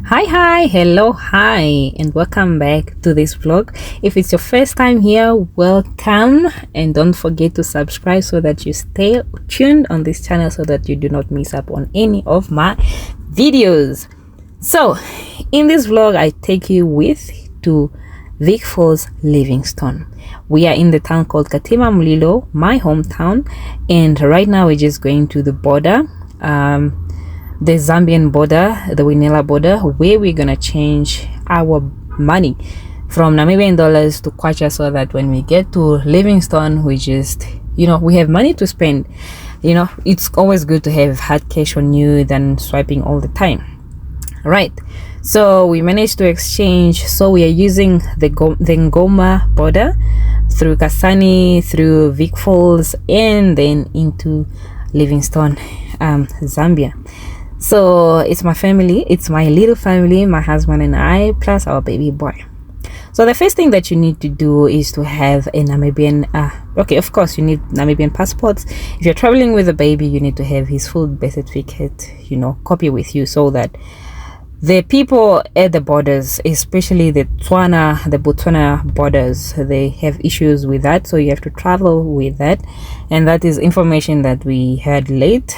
Hi, hello, hi, and welcome back to this vlog. If it's your first time here, welcome, and don't forget to subscribe so that you stay tuned on this channel so that you do not miss up on any of my videos. So in this vlog I take you to Vic Falls Livingstone. We are in the town called Katima Mulilo, my hometown, and right now we're just going to the border, the Zambian border, the Winela border, where we're gonna change our money from Namibian dollars to kwacha, so that when we get to Livingstone, we just, we have money to spend. It's always good to have hard cash on you than swiping all the time, right? So we managed to exchange. So we are using the Ngoma border through Kasani, through Vic Falls, and then into Livingstone, Zambia. So it's my family, it's my little family, my husband and I, plus our baby boy. So the first thing that you need to do is to have a Namibian, of course you need Namibian passports. If you're traveling with a baby, you need to have his full birth certificate, copy with you, so that the people at the borders, especially the Botswana borders, they have issues with that. So you have to travel with that, and that is information that we had late.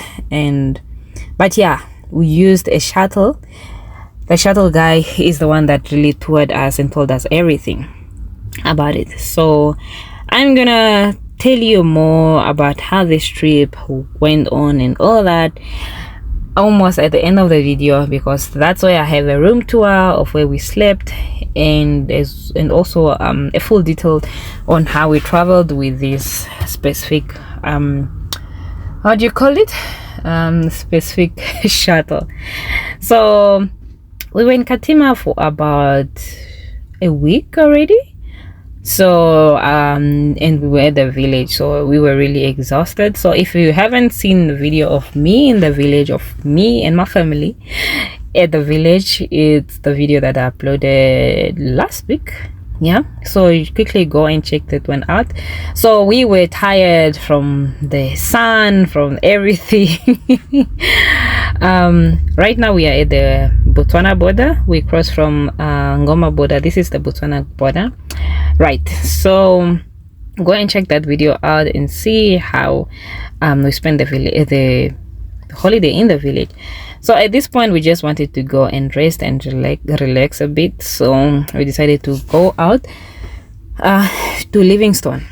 But yeah, we used a shuttle. The shuttle guy is the one that really toured us and told us everything about it. So I'm gonna tell you more about how this trip went on and all that almost at the end of the video, because that's why I have a room tour of where we slept, and also a full detail on how we traveled with this specific how do you call it, specific shuttle. So we were in Katima for about a week already. So and we were at the village, so we were really exhausted. So if you haven't seen the video of me in the village, of me and my family at the village, it's the video that I uploaded last week. Yeah, so you quickly go and check that one out. So we were tired from the sun, from everything. Right now we are at the Botswana border. We crossed from Ngoma border. This is the Botswana border, right? So go and check that video out and see how we spent the holiday in the village. So at this point we just wanted to go and rest and relax a bit, so we decided to go out to Livingstone,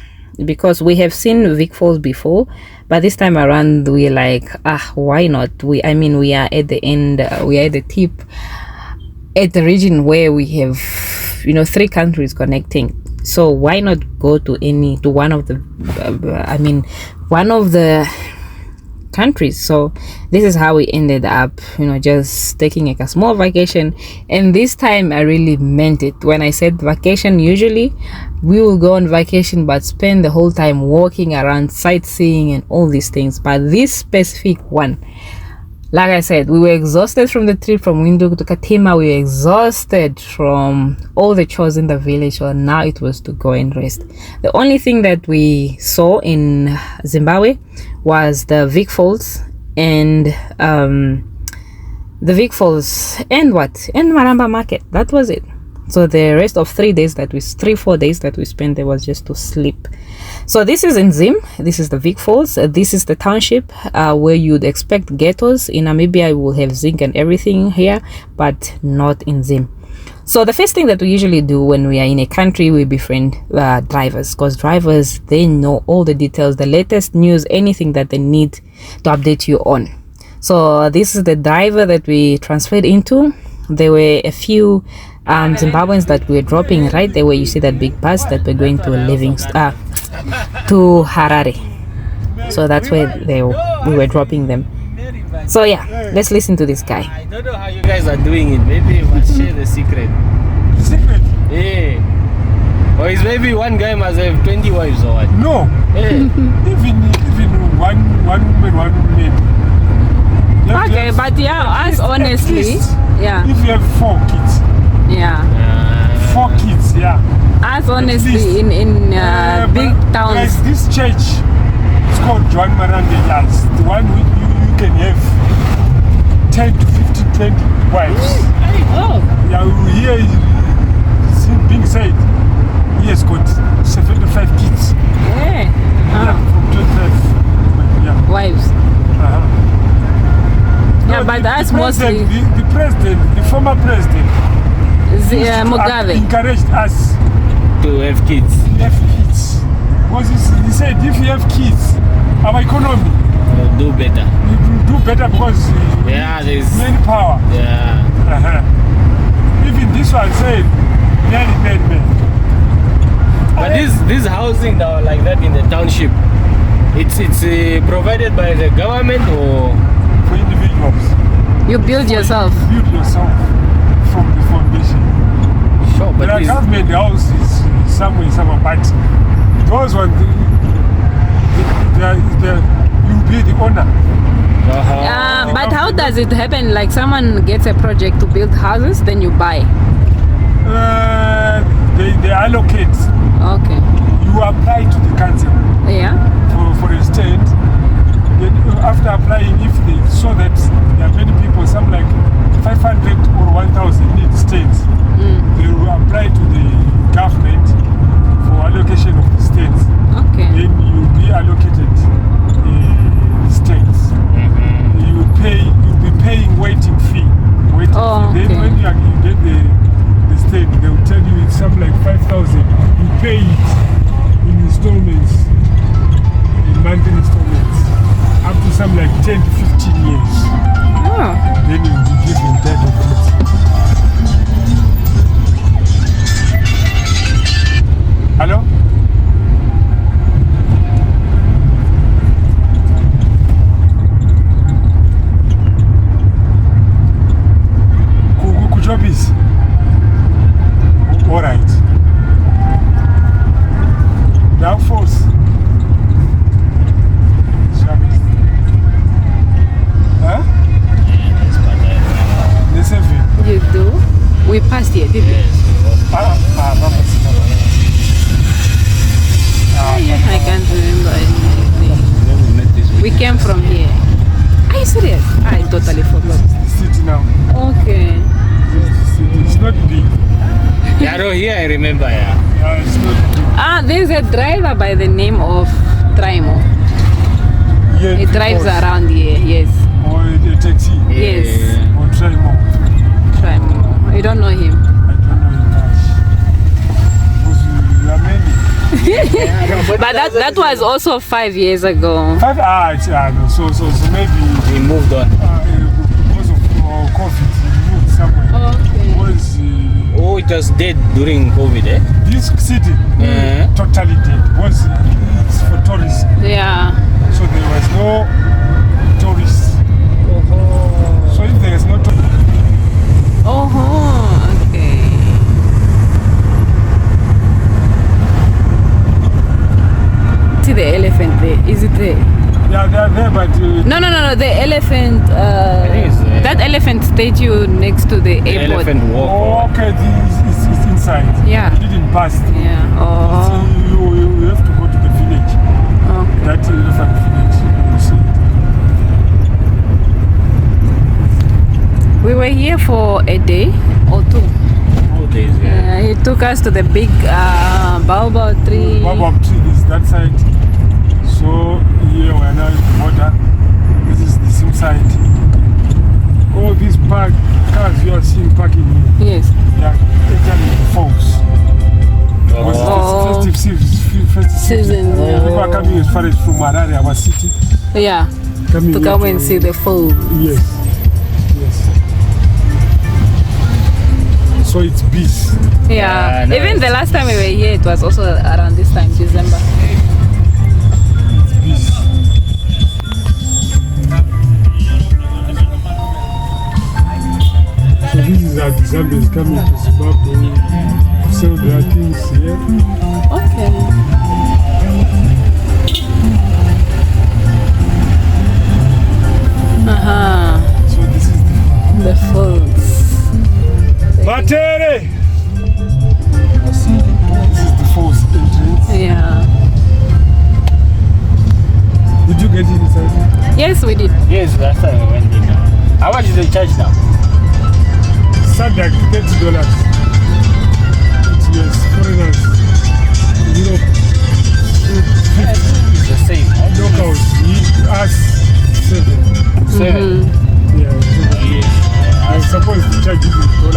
because we have seen Vic Falls before, but this time around we like, why not? We are at the end, we are at the tip, at the region where we have 3 countries connecting. So why not go to one of the countries? So this is how we ended up, just taking a small vacation. And this time I really meant it when I said vacation. Usually we will go on vacation but spend the whole time walking around, sightseeing and all these things. But this specific one, like I said, we were exhausted from the trip from Windhoek to Katima. We were exhausted from all the chores in the village, so now it was to go and rest. The only thing that we saw in Zimbabwe was the Vic Falls and the Vic Falls and Maramba Market. That was it. So the rest of 4 days that we spent there was just to sleep. So this is in Zim. This is the Vic Falls. This is the township where you'd expect ghettos. In Namibia you will have zinc and everything here, but not in Zim. So the first thing that we usually do when we are in a country, we befriend drivers, because drivers, they know all the details, the latest news, anything that they need to update you on. So this is the driver that we transferred into. There were a few Zimbabweans that we were dropping right there where you see that big bus that we're going to Livingstone, to Harare. So that's where we were dropping them. So yeah, let's listen to this guy. I don't know how you guys are doing it. Maybe you must share the secret. Secret? Yeah. Or is maybe one guy must have 20 wives or what? No. Yeah. even one woman, one man. Okay, but yeah, us honestly, yeah. If you have 4 kids. Yeah. 4 kids, yeah. Us honestly, in big towns. Like this church, it's called John Marande Yards. The one you can have 10 to 15, 20 wives. Oh. Here is being said he has got 75 kids. Yeah. Yeah, from 25 yeah. Wives. Yeah, No, but the that's president, mostly the president, the former president, used to Mugabe. encouraged us To have kids. to have kids. Because he said if you have kids, our economy Do better. will do better because Yeah, there's. many power. Yeah. Even this one said, man. But this housing now like that in the township, it's provided by the government or For individuals, You build yourself. build yourself from the foundation. sure? There But are is, government houses somewhere, but those ones, you'll be the owner. But how does it happen? Like someone gets a project to build houses, then you buy. They allocate. Okay. You apply to the council Yeah. for a stand. Then after applying, if they saw that there are many people, some like 500 or 1,000 need stands, they will apply to the government for allocation of the stands. Okay. Then you'll be allocated stands. You'll be paying waiting fee. Oh, Then okay. when you get the stand, they will tell you it's something like 5,000. You pay it in installments, in monthly installments, up to something like 10 to 15 years. Oh. Then you'll be given that of it. Hello? Job is all right. Down force. Huh? The 7. You do? We passed here, did we? I can't remember anything. We came from here. Are you serious? I totally forgot. City now. Okay. It's not big. yeah, no, here I remember. Yeah. It's not big. There's a driver by the name of Trimo. Yeah, He drives around here, yes. Or a taxi. Yes. Or try more. Trimo. You don't know him? I don't know him much. Because we are many. But But that was also 5 years ago. 5 no. So maybe we moved on. because of COVID, we moved somewhere. Okay. Was Oh, it was dead during COVID, eh? this city totally dead? Was it's for tourists, Yeah. so there was no tourists. So if there is no tourists, Oh, okay. See the elephant there? Is it there? yeah, they are there, but No. The elephant. It is, That elephant statue next to the The airport. elephant walk. okay, it's inside. Yeah. It didn't pass. Yeah. Oh. You have to go to the village. Okay. That elephant village. You see it. We were here for a day or 2. 2 days, yeah. He took us to the big baobab tree. Baobab tree is that side. So here we are now in the border. This is the same side. All these cars you are seeing parking here, Yes. they are actually falls. Because Oh. it's festive Season, yeah. People are coming as far as from Harare, our city. Yeah. Coming To here come and see the fall. Yes. So it's bees. Yeah. nice. Even the last time we were here, it was also around this time, December. Bees. So this is our Zambians coming to Zimbabwe to sell their things here. Okay. So this is The falls. Matere! This is the falls entrance. Yeah. Did you get inside? Yes, we did. Yes, last time we went in. How much is the charge now? SADC $30. Yes, foreigners. Europe. It's the same. Locals. Us 7. 7. I'm supposed to charge you $1.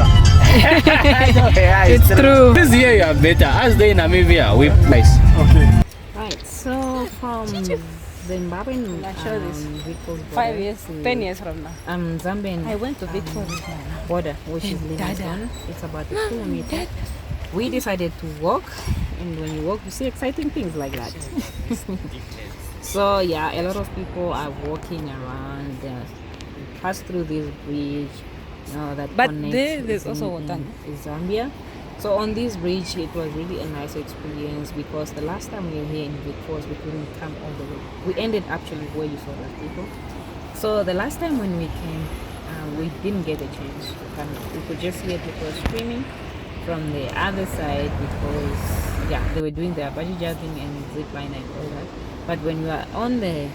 Yeah, It's true. This year you are better. As they in Namibia, we price. Okay. Right, so from Zimbabwean, I show this. Vic Falls 5 border years, to, 10 years from now. Zambian. I went to Vic Falls. Border, which is Livingstone. It's about a 2 meter. We decided to walk, and when you walk, you see exciting things like that. So yeah, a lot of people are walking around. We pass through this bridge, that But connects there's also water. in Zambia. So on this bridge, it was really a nice experience because the last time we were here in Vic Falls, we couldn't come all the way. We ended actually where you saw those people. So the last time when we came, we didn't get a chance to come. We could just hear people screaming from the other side because they were doing their bungee jumping and zip line and all that. But when you are on the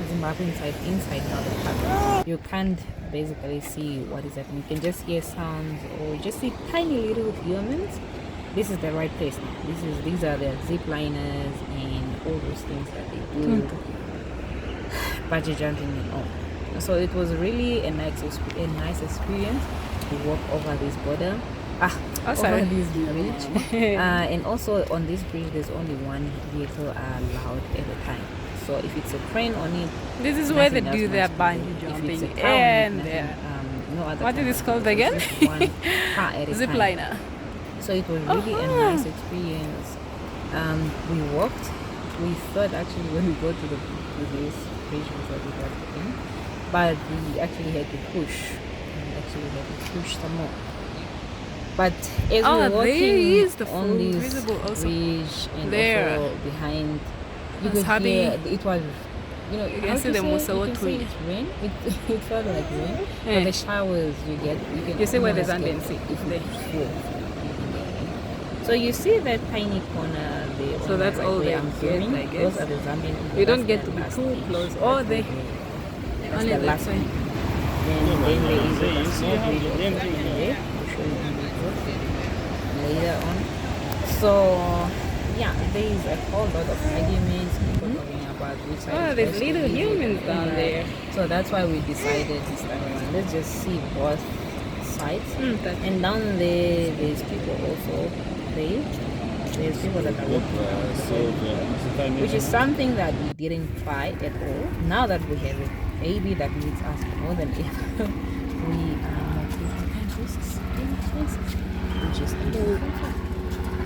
Zimbabwean side, inside now the park, you can't basically see what is happening. You can just hear sounds or just see tiny little humans. This is the right place now. These are the zip liners and all those things that they do, bungee jumping and all. So it was really a nice experience to walk over this border. Over this bridge. And also on this bridge, there's only one vehicle allowed at a time. So if it's a train on it, This is where they nothing do else their must be bungee there. If jumping it's a town, and nothing, their no other what time. is this called again? Just one car at a zip time. liner. So it was really a nice experience. We walked. We thought actually when we go to this bridge we thought it was the end, but we actually had to push. Some more. But as we were there walking is the on full this visible also. bridge and There. also behind, you It's could happy. hear it was. You can how see to the say- Musawa you can say tree. it's rain. It felt like rain. Eh. But the showers you get, You see where the almost Zambian get sea if there. it's full. So you see that tiny corner there. So on that's the right all where they I'm get, filming. I guess. Those are the Zambian people. You don't That's get to the be last too stage. close. Oh, they That's only the that last way. one. Then there is a small bridge also in there. I'll show you on the road later on. So yeah, there is a whole lot of arguments, people talking about which side Oh, is there's best to little visit humans and down all that. there. So that's why we decided this time around. Let's just see both sides. And down there, there's people also there. There's people that are walking around the whole, which is something that we didn't try at all. Now that we have a baby that needs us more than ever, we are not taking risks in places, which is important.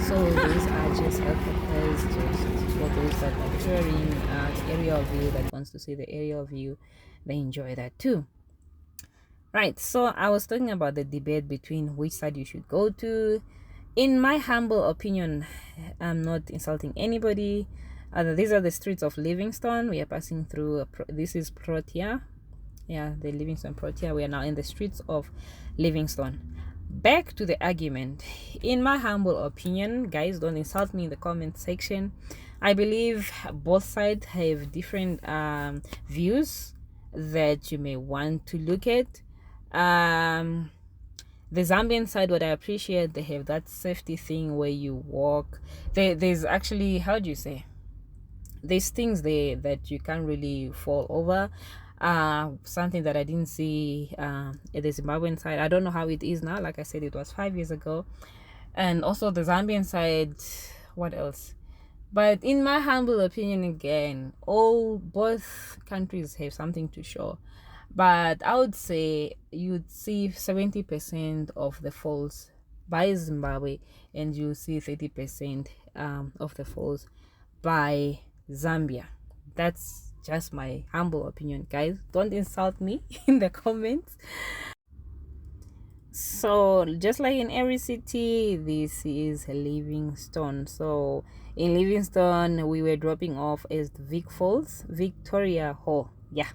So these are just helpers, just for those that are touring the area of view, that wants to see the area of view, they enjoy that too. Right, so I was talking about the debate between which side you should go to. In my humble opinion, I'm not insulting anybody. These are the streets of Livingstone. We are passing through. This is Protea. Yeah, the Livingstone Protea. We are now in the streets of Livingstone. Back to the argument. In my humble opinion, guys, don't insult me in the comment section. I believe both sides have different views that you may want to look at. The Zambian side, what I appreciate, they have that safety thing where you walk. There's actually, how do you say? There's things there that you can't really fall over. Something that I didn't see at the Zimbabwean side. I don't know how it is now. Like I said, it was 5 years ago. And also the Zambian side, what else? But in my humble opinion, again, both countries have something to show. But I would say you'd see 70% of the falls by Zimbabwe, and you see 30% of the falls by Zambia. That's just my humble opinion, guys. Don't insult me in the comments. So just like in every city, this is Livingstone. So in Livingstone, we were dropping off as Vic Falls Victoria Hall. Yeah,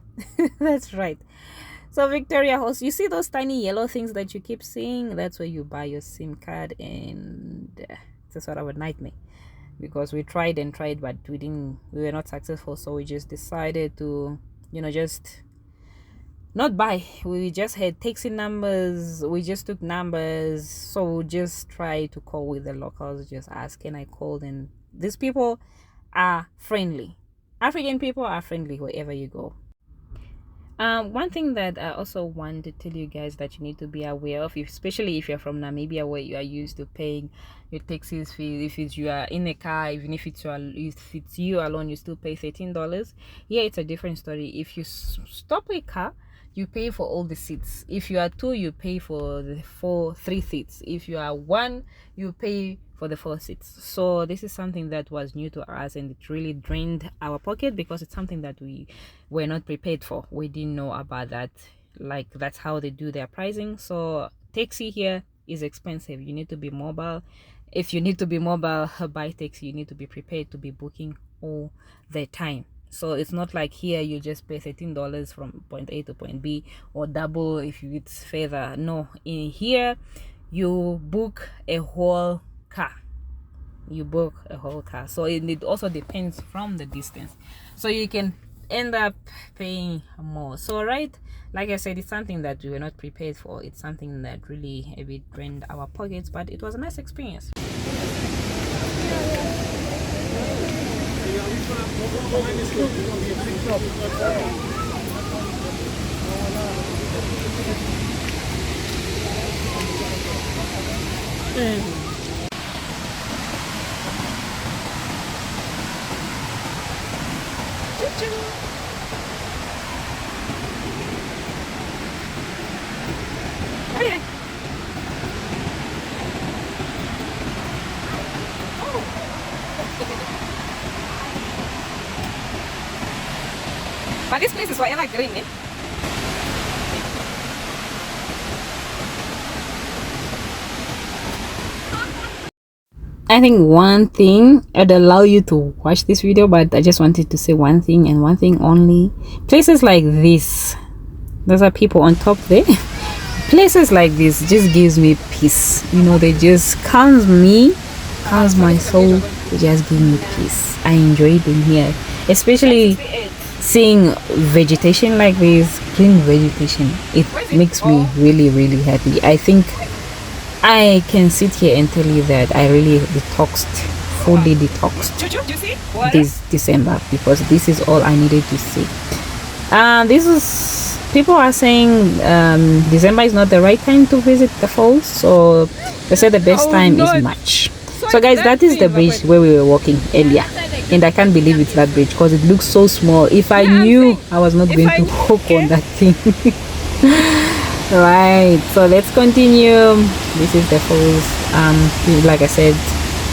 that's right. So Victoria House, you see those tiny yellow things that you keep seeing? That's where you buy your SIM card, and it's a sort of a nightmare because we tried and tried, but we were not successful. So we just decided to, just not buy, we just had taxi numbers, we just took numbers. So we just try to call with the locals, just ask, can I call? And these people are friendly. African people are friendly wherever you go. One thing that I also want to tell you guys that you need to be aware of, especially if you're from Namibia, where you are used to paying your taxis fee. If it's you are in a car, even if it's you alone, you still pay $13. Here it's a different story. If you stop a car, you pay for all the seats. If you are two, you pay for the three seats. If you are one, you pay for the 4 seats. So this is something that was new to us, and it really drained our pocket because it's something that we were not prepared for. We didn't know about that. Like, that's how they do their pricing. So taxi here is expensive. You need to be mobile. If you need to be mobile, buy taxi, you need to be prepared to be booking all the time. So it's not like here you just pay $13 from point A to point B, or double if it's further. No, in here you book a whole car. So it also depends from the distance, so you can end up paying more. So right, like I said, it's something that we were not prepared for. It's something that really a bit drained our pockets, but it was a nice experience. But this place is forever green, eh? I think one thing, I'd allow you to watch this video, but I just wanted to say one thing and one thing only. Places like this, those are people on top there. Places like this just gives me peace. You know, they just calms my soul. They just give me peace. I enjoy being here, especially seeing vegetation like this, green vegetation. It makes me really, really happy. I think I can sit here and tell you that I really fully detoxed this December, because this is all I needed to see. People are saying December is not the right time to visit the falls, so they say the best time is March. So guys, that is the bridge where we were walking earlier, and I can't believe it's that bridge because it looks so small. If I knew I was not going to walk on that thing. Right, so let's continue. This is the falls, like I said.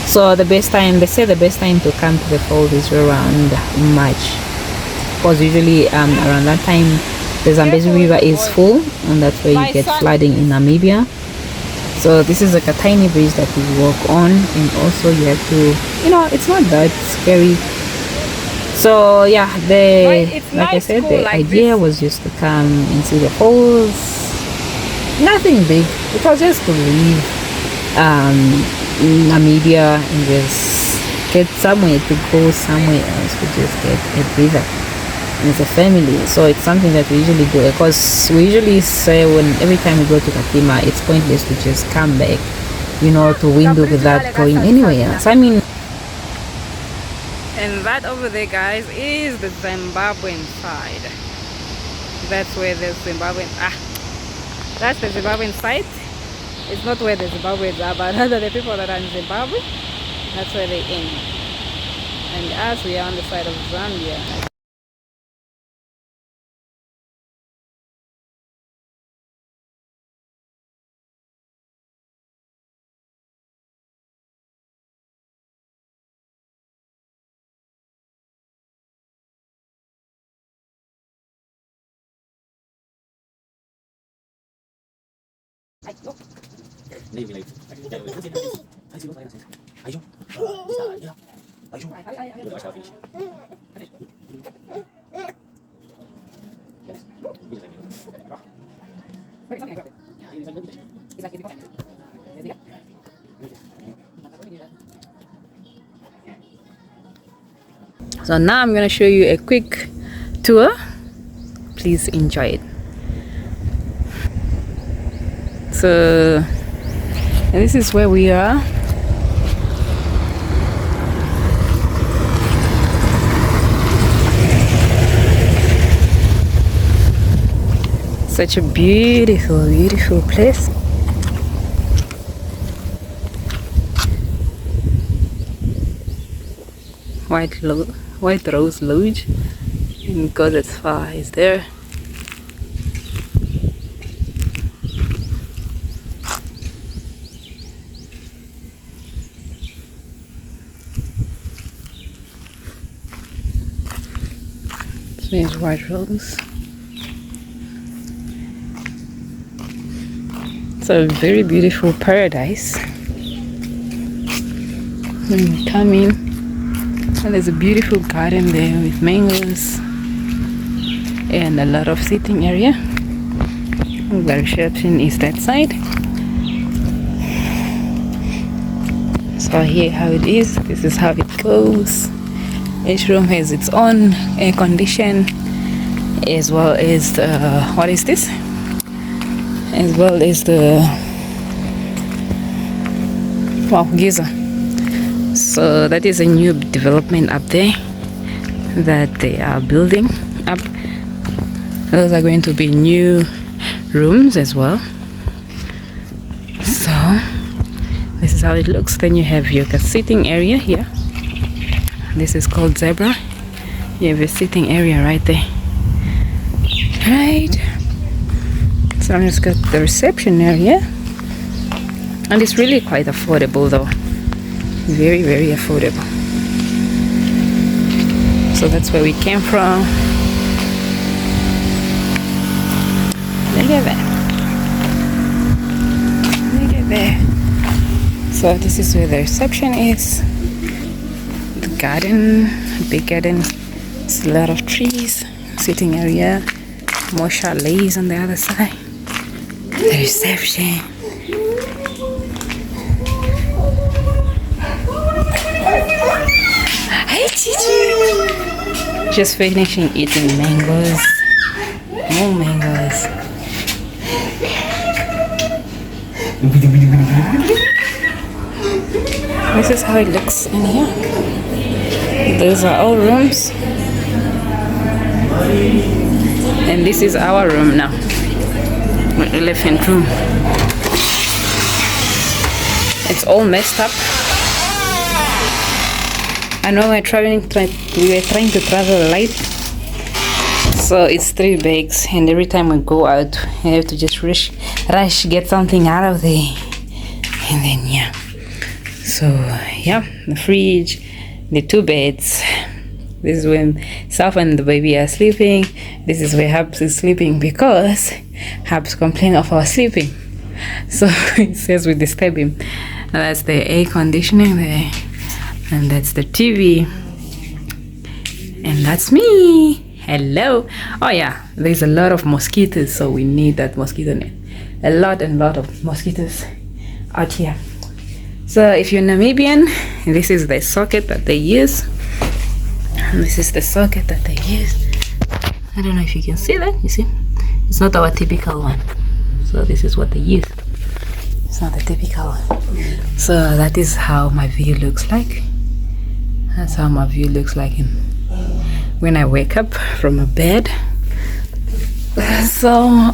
So they say the best time to come to the falls is around March, because usually around that time the Zambezi River is full, and that's where you get flooding in Namibia. So this is like a tiny bridge that we walk on, and also you have to, it's not that scary. So yeah, like I said, the idea was just to come and see the falls. Nothing big. It was just to leave Namibia and just get somewhere to go somewhere else, to just get a breather as a family. So it's something that we usually do, because we usually say every time we go to Katima, it's pointless to just come back, to Windhoek without going anywhere else. I mean, and that over there, guys, is the Zimbabwean side. That's where the that's the Zimbabwean side. It's not where the Zimbabweans are, but rather the people that are in Zimbabwe, that's where they end. And us, we are on the side of Zambia. So now I'm going to show you a quick tour. Please enjoy it. So this is where we are. Such a beautiful, beautiful place. White Rose Lodge. And God, as far is there. There's White Rose. It's a very beautiful paradise. When you come in, and there's a beautiful garden there with mangoes and a lot of sitting area. The reception is that side. So here how it is. This is how it goes. Each room has its own air condition, as well as the what is this? As well as the geyser. So that is a new development up there that they are building up. Those are going to be new rooms as well. So this is how it looks. Then you have your sitting area here. This is called Zebra. You have a sitting area right there. Right. So it's got the reception area. And it's really quite affordable though. Very, very affordable. So that's where we came from. Look at that. Look at that. So this is where the reception is. The garden, big garden. It's a lot of trees. Sitting area. More chalets on the other side. The reception. Hey, Chichi! Just finishing eating mangoes. More mangoes. This is how it looks in here. Those are all rooms. And this is our room now. My elephant room. It's all messed up. I know we were trying to travel light, so it's 3 bags, and every time we go out, we have to just rush, get something out of there, and then yeah. So yeah, the fridge, the 2 beds. This is when Saf and the baby are sleeping. This is where Habs is sleeping because Habs complained of our sleeping, so it says we disturb him. And that's the air conditioning there. And that's the TV. And that's me. Hello. Oh yeah, there's a lot of mosquitoes, so we need that mosquito net. A lot of mosquitoes out here. So if you're Namibian, this is the socket that they use. And this is the socket that they use. I don't know if you can see that. You see? It's not our typical one. So this is what they use. It's not the typical one. So that is how my view looks like. That's how my view looks like when I wake up from a bed. So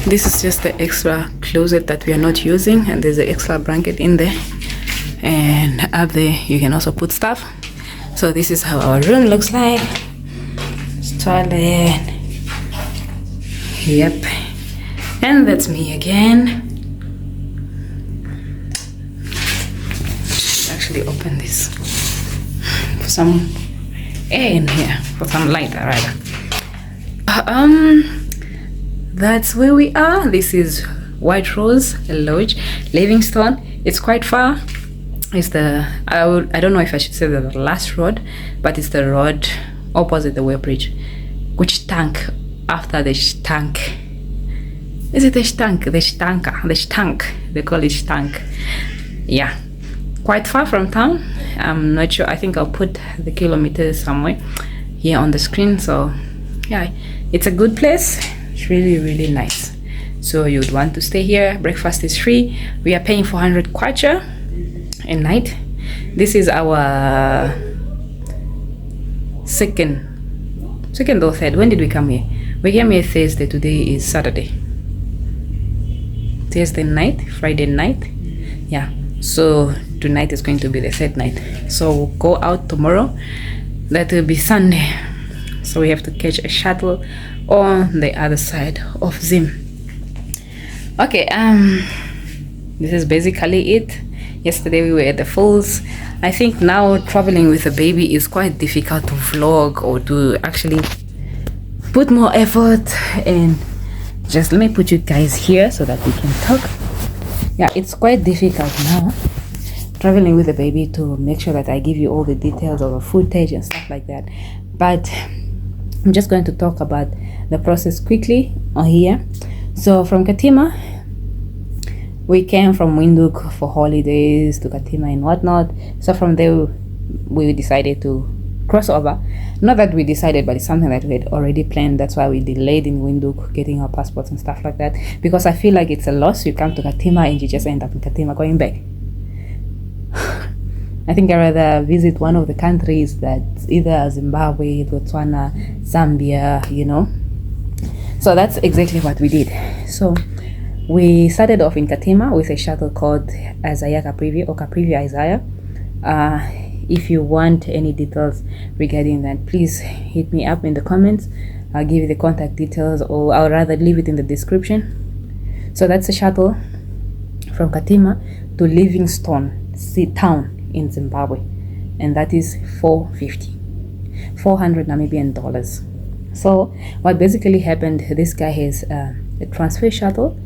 this is just the extra closet that we are not using, and there's an extra blanket in there, and up there you can also put stuff. So this is how our room looks like. It's toilet. Yep. And that's me again. Actually open this for some air in here, for some light rather. That's where we are. This is White Rose Lodge, Livingstone. It's quite far. It's the I don't know if I should say the last road, but it's the road opposite the Way Bridge. Which tank after the tank? Is it the tank? The tanker? The tank? They call it tank. Yeah. Quite far from town. I'm not sure. I think I'll put the kilometers somewhere here on the screen. So yeah, it's a good place. It's really nice. So you'd want to stay here. Breakfast is free. We are paying 400 kwacha a night. This is our second or third. When did we come here? We came here Thursday. Today is Saturday. Thursday night, Friday night. Yeah. So tonight is going to be the third night. So we'll go out tomorrow. That will be Sunday. So we have to catch a shuttle on the other side of Zim. Okay, this is basically it. Yesterday we were at the falls. I think now traveling with a baby is quite difficult to vlog or to actually put more effort. And just let me put you guys here so that we can talk. Yeah, it's quite difficult now traveling with a baby to make sure that I give you all the details of the footage and stuff like that. But I'm just going to talk about the process quickly on here. So from Katima, we came from Windhoek for holidays to Katima and whatnot. So from there we decided to cross over. Not that we decided, but it's something that we had already planned. That's why we delayed in Windhoek getting our passports and stuff like that, because I feel like it's a loss. You come to Katima and you just end up in Katima going back. I think I'd rather visit one of the countries that's either Zimbabwe, Botswana, Zambia, you know. So that's exactly what we did. So we started off in Katima with a shuttle called Isaiah Caprivi or Caprivi Isaiah. If you want any details regarding that, please hit me up in the comments. I'll give you the contact details, or I'll rather leave it in the description. So that's a shuttle from Katima to Livingstone town in Zimbabwe, and that is 400 Namibian dollars. So what basically happened, this guy has a transfer shuttle.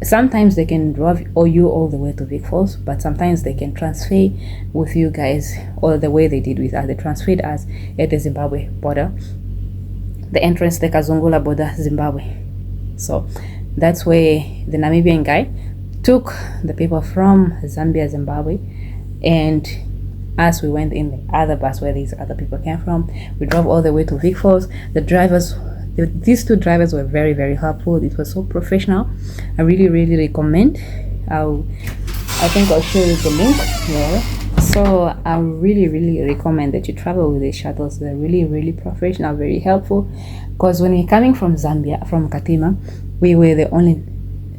Sometimes they can drive you all the way to Vic Falls, but sometimes they can transfer with you guys, or the way they did with us. They transferred us at the Zimbabwe border, the entrance, the Kazungula border, Zimbabwe. So that's where the Namibian guy took the people from Zambia, Zimbabwe, and as we went in the other bus where these other people came from, we drove all the way to Vic Falls. The drivers, these two drivers were very helpful. It was so professional. I really recommend. I think I'll show you the link here. So I really recommend that you travel with these shuttles. They're really professional, very helpful, because when we're coming from Zambia, from Katima, we were the only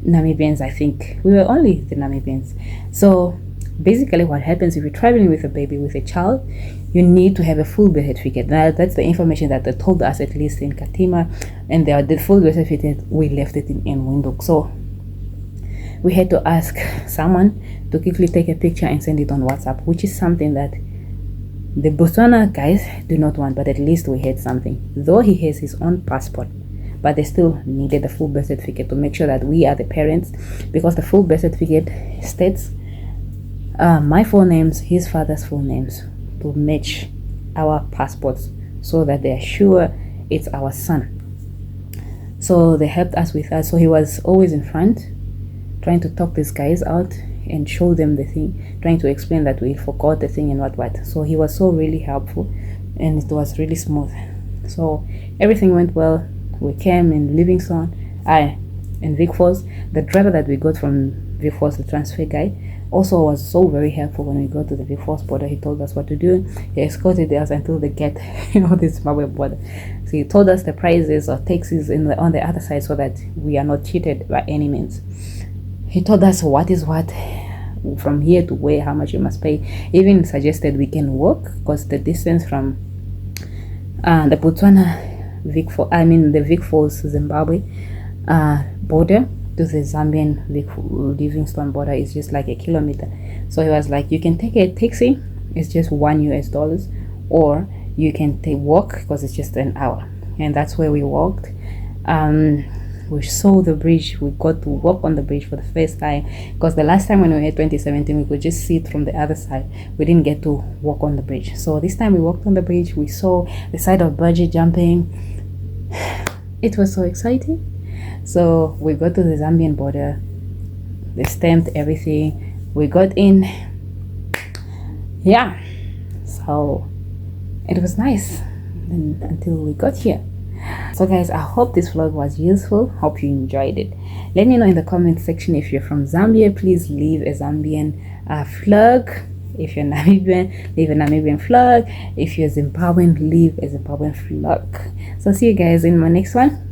Namibians. I think we were only the Namibians. So basically what happens if you're traveling with a baby, with a child, you need to have a full birth certificate. Now that's the information that they told us, at least in Katima, and the full birth certificate, we left it in Windhoek. So we had to ask someone to quickly take a picture and send it on WhatsApp, which is something that the Botswana guys do not want, but at least we had something. Though he has his own passport, but they still needed the full birth certificate to make sure that we are the parents, because the full birth certificate states my full names, his father's full names, to match our passports, so that they are sure it's our son. So they helped us with that. So he was always in front, trying to talk these guys out and show them the thing, trying to explain that we forgot the thing and what. So he was so really helpful, and it was really smooth. So everything went well. We came in Livingstone, in Vic Falls. The driver that we got from Vic Falls, the transfer guy, also was so very helpful. When we got to the Vic Falls border, he told us what to do. He escorted us until they get the Zimbabwe border. So he told us the prices of taxis on the other side, so that we are not cheated by any means. He told us what is what, from here to where, how much you must pay. Even suggested we can walk, because the distance from the Botswana the Vic Falls Zimbabwe border to the Zambian Livingstone border is just like a kilometer. So he was like, you can take a taxi, it's just $1, or you can walk, because it's just an hour. And that's where we walked. We saw the bridge. We got to walk on the bridge for the first time, because the last time when we were in 2017, we could just see it from the other side. We didn't get to walk on the bridge. So this time we walked on the bridge. We saw the side of bungee jumping. It was so exciting. So we got to the Zambian border. They stamped everything. We got in. Yeah, so it was nice until we got here. So So guys, I hope this vlog was useful. Hope you enjoyed it. Let me know in the comment section if you're from Zambia. Please leave a Zambian flag. If you're Namibian, leave a Namibian flag. If you're Zimbabwean, leave a Zimbabwean flag. So see you guys in my next one.